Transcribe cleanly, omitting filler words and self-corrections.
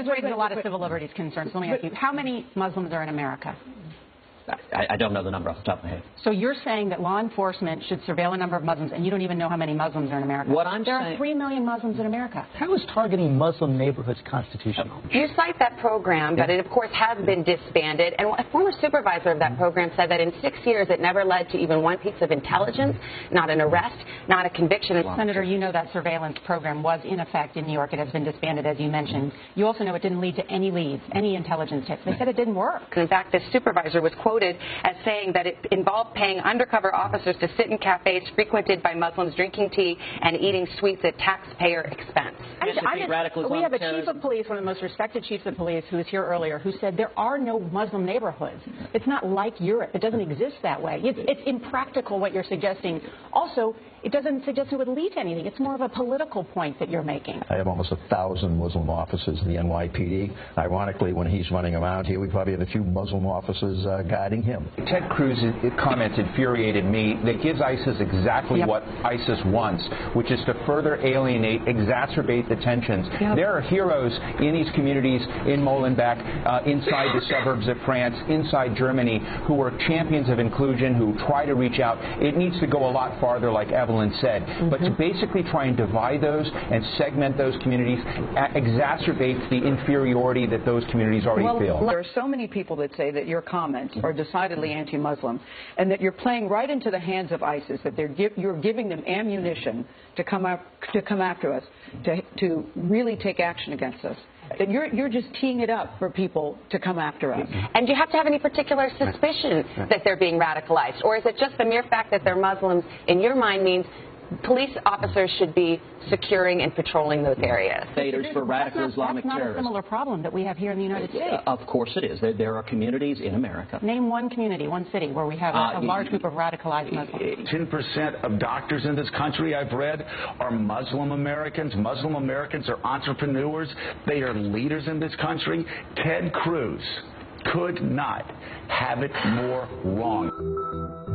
This raises a lot of civil liberties concerns. Let me ask you, how many Muslims are in America? I don't know the number off the top of my head. So you're saying that law enforcement should surveil a number of Muslims, and you don't even know how many Muslims are in America? What I'm there saying, are 3 million Muslims in America. How is targeting Muslim neighborhoods constitutional? You cite that program, but it, of course, has been disbanded. And a former supervisor of that program said that in 6 years it never led to even one piece of intelligence, not an arrest, not a conviction. Senator, you know that surveillance program was in effect in New York. It has been disbanded, as you mentioned. You also know it didn't lead to any leads, any intelligence tips. They said it didn't work. In fact, this supervisor was quoted as saying that it involved paying undercover officers to sit in cafes frequented by Muslims drinking tea and eating sweets at taxpayer expense. We have a chief of police, one of the most respected chiefs of police, who was here earlier, who said there are no Muslim neighborhoods. It's not like Europe. It doesn't exist that way. It's impractical what you're suggesting. Also, it doesn't suggest it would lead to anything. It's more of a political point that you're making. I have almost 1,000 Muslim officers in the NYPD. Ironically, when he's running around here, we probably have a few Muslim officers guiding him. Ted Cruz's comments infuriated me. That gives ISIS exactly what ISIS wants, which is to further alienate, exacerbate the tensions. There are heroes in these communities in Molenbeek, inside the suburbs of France, inside Germany, who are champions of inclusion, who try to reach out. It needs to go a lot farther, like Evelyn said. But to basically try and divide those and segment those communities exacerbates the inferiority that those communities already feel. There are so many people that say that your comments are decidedly anti-Muslim and that you're playing right into the hands of ISIS, that you're giving them ammunition to come after us, to really take action against us. That you're just teeing it up for people to come after us. And do you have to have any particular suspicion that they're being radicalized? Or is it just the mere fact that they're Muslims, in your mind, means police officers should be securing and patrolling those areas? For radical Islamic terrorists. That's not a similar problem that we have here in the United States. Of course it is. There are communities in America. Name one community, one city, where we have a large group of radicalized Muslims. 10% of doctors in this country, I've read, are Muslim Americans. Muslim Americans are entrepreneurs. They are leaders in this country. Ted Cruz could not have it more wrong.